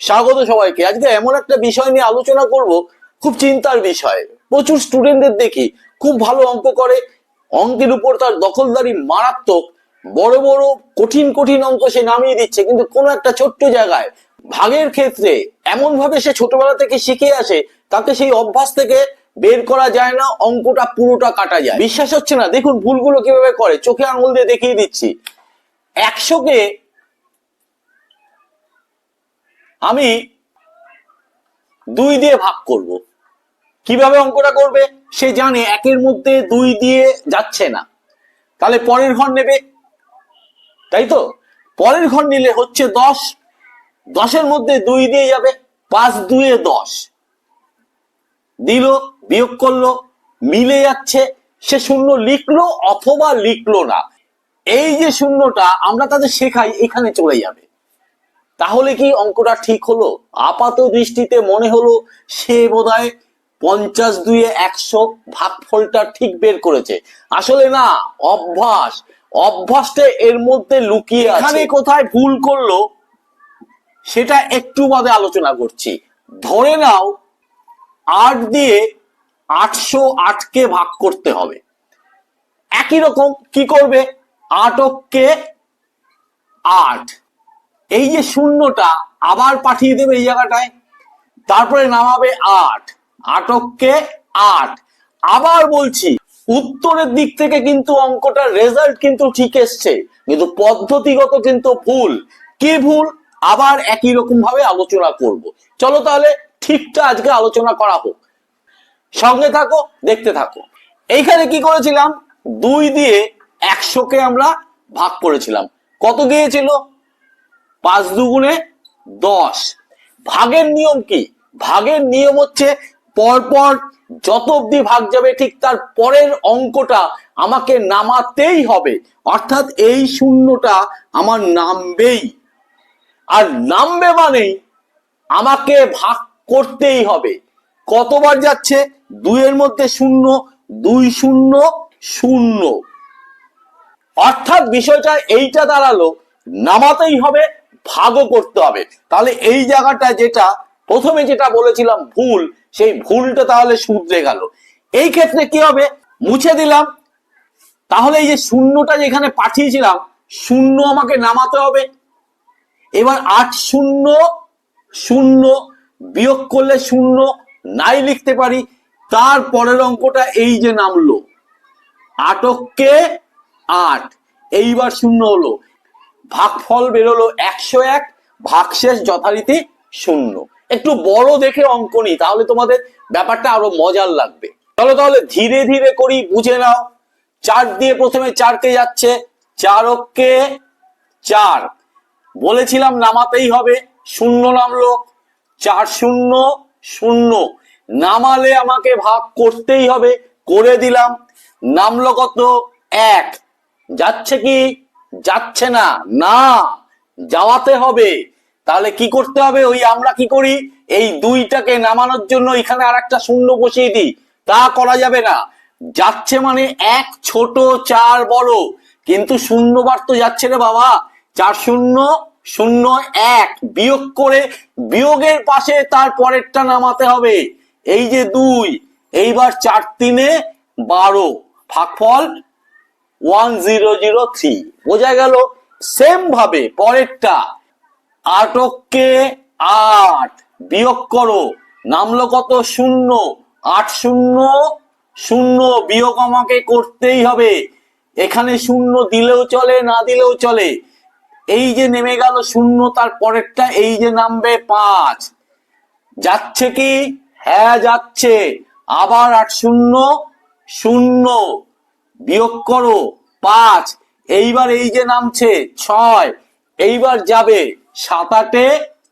স্বাগত সবাইকে। আজকে এমন একটা বিষয় নিয়ে আলোচনা করব, খুব চিন্তার বিষয়। প্রচুর স্টুডেন্টদের দেখি খুব ভালো অঙ্ক করে, অঙ্কের উপর তার দখলদারি মারাত্মক, বড় বড় কঠিন কঠিন অঙ্ক সে নামিয়ে দিচ্ছে, কিন্তু কোনো একটা ছোট্ট জায়গায় ভাগের ক্ষেত্রে এমন ভাবে সে ছোটবেলা থেকে শিখে আসে, তাকে সেই অভ্যাস থেকে বের করা যায় না, অঙ্কটা পুরোটা কাটা যায়। বিশ্বাস হচ্ছে না, দেখুন ভুলগুলো কিভাবে করে, চোখে আঙুল দিয়ে দেখিয়ে দিচ্ছি। 100কে আমি 2 দিয়ে ভাগ করব। কিভাবে অঙ্কটা করবে? সে জানে 1-এর মধ্যে 2 দিয়ে যাচ্ছে না, তাহলে পরের ঘর নেবে, তাই তো? পরের ঘর নিলে হচ্ছে 10, 10-এর মধ্যে 2 দিয়ে যাবে, 5 2 10 দিল, বিয়োগ করলো, মিলে যাচ্ছে, সে শূন্য লিখলো অথবা লিখলো না। এই যে শূন্যটা আমরা তাদের শেখাই এখানে চলে যাবে। তাহলে কি অঙ্কটা ঠিক হলো? আপাত দৃষ্টিতে মনে হলো সে বোধহয় 50 2 100 ভাগফলটা ঠিক বের করেছে। আসলে না, অভ্যাসটা এর মধ্যে লুকিয়ে আছে। এখানে কোথায় ভুল করলো সেটা একটু বাদে আলোচনা করছি। ধরে নাও 8 দিয়ে 808কে ভাগ করতে হবে। একই রকম কি করবে? 8কে 8, এই যে শূন্যটা আবার পাঠিয়ে দেবে এই জায়গাটায়, তারপরে নামাবে 8, 8কে 8। আবার বলছি, উত্তরের দিক থেকে কিন্তু অঙ্কটার রেজাল্ট কিন্তু ঠিক এসছে, কিন্তু পদ্ধতিগত কিন্তু ভুল। কি ভুল? আবার একই রকম ভাবে আলোচনা করব। চলো তাহলে ঠিকটা আজকে আলোচনা করা হোক, সঙ্গে থাকো, দেখতে থাকো। এইখানে কি করেছিলাম? 2 দিয়ে 100কে আমরা ভাগ করেছিলাম। কত দিয়েছিল? 5 2 10। ভাগের নিয়ম কি? ভাগের নিয়ম হচ্ছে পরপর যত অব্দি ভাগ যাবে ঠিক তার পরের অঙ্কটা আমাকে নামাতেই হবে, অর্থাৎ এই শূন্যটা আমার নামবেই। আর নামবে মানেই আমাকে ভাগ করতেই হবে। কতবার যাচ্ছে? 2 এর মধ্যে 0, 2 0 0, অর্থাৎ বিষয়টা এইটা দাঁড়ালো, নামাতেই হবে, ভাগও করতে হবে। তাহলে এই জায়গাটা যেটা প্রথমে যেটা বলেছিলাম ভুল, সেই ভুলটা তাহলে শুধরে গেল। এই ক্ষেত্রে কি হবে? মুছে দিলাম। তাহলে এই যে শূন্যটা যেখানে পাঠিয়েছিলাম, 0 আমাকে নামাতে হবে। এবার 8 0 0 বিয়োগ করলে 0 নাই লিখতে পারি, তারপরের অঙ্কটা এই যে নামলো 8কে 8, এইবার 0 হলো, ভাগফল বেরোলো 101, ভাগশেষ যথারীতি 0। একটু বড় দেখে অঙ্ক নি, তাহলে তোমাদের ব্যাপারটা আরো মজার লাগবে। চলো তাহলে ধীরে ধীরে করি, বুঝে নাও। 4 দিয়ে প্রথমে 4কে যাচ্ছে, 4কে 4 বলেছিলাম নামাতেই হবে, 0 নামলো, 4 0 0, নামালে আমাকে ভাগ করতেই হবে, করে দিলাম। নামলো কত? 1। যাচ্ছে কি? যাচ্ছে না, না যাওয়াতে হবে। তাহলে কি করতে হবে? ওই আমরা কি করি, এই 2টাকে নামানোর জন্য এখানে আর একটা 0 বসিয়ে দিই, তা করা যাবে না। যাচ্ছে মানে 1 ছোট 4 বড়, কিন্তু 0 বার তো যাচ্ছে রে বাবা। 4 0 0 1 বিয়োগ করে বিয়োগের পাশে তার পরেরটা নামাতে হবে, এই যে 2। এইবার 4 3 12, ভাগফল 1003, বোঝা গেল? সেম ভাবে পরেরটা 8কে 8 বিয়োগ করো, নামলো কত? 0, 8 0 0 বিয়োগ আমাকে করতেই হবে। এখানে 0 দিলেও চলে, না দিলেও চলে। এই যে নেমে গেল 0, তার পরেরটা এই যে নামবে 5। যাচ্ছে কি? হ্যাঁ যাচ্ছে। আবার 8 0 0 বিয়োগ করো 5, এইবার এই যে নামছে 6, এইবার যাবে 7 8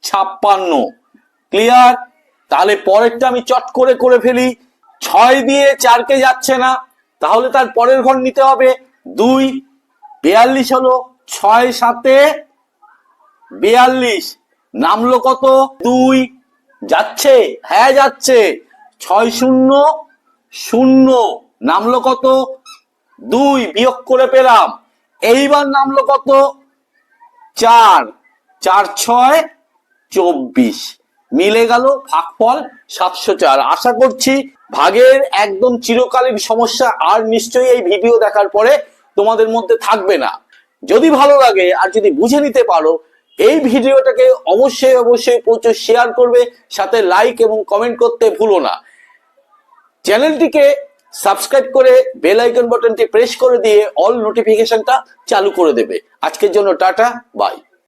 56। ক্লিয়ার? তাহলে পরেরটা আমি চট করে করে ফেলি। 6 দিয়ে 4কে যাচ্ছে না, তাহলে তার পরের ঘর নিতে হবে 2, 42 হলো, 6 7 42, নামলো কত? 2। যাচ্ছে? হ্যাঁ যাচ্ছে। 6 0 0, নামলো কত? 2, বিয়োগ করে পেলাম। এইবার নামলো কত? 4, 4 6 24 মিলে গেল, ভাগফল 704। আশা করছি ভাগের একদম চিরকালীন সমস্যা আর নিশ্চয়ই এই ভিডিও দেখার পরে তোমাদের মধ্যে থাকবে না। যদি ভালো লাগে আর যদি বুঝে নিতে পারো, এই ভিডিওটাকে অবশ্যই প্রচুর শেয়ার করবে, সাথে লাইক এবং কমেন্ট করতে ভুলো না। চ্যানেলটিকে সাবস্ক্রাইব করে বেল আইকন বাটনটি প্রেস করে দিয়ে অল নোটিফিকেশনটা চালু করে দেবে। আজকের জন্য টাটা, বাই।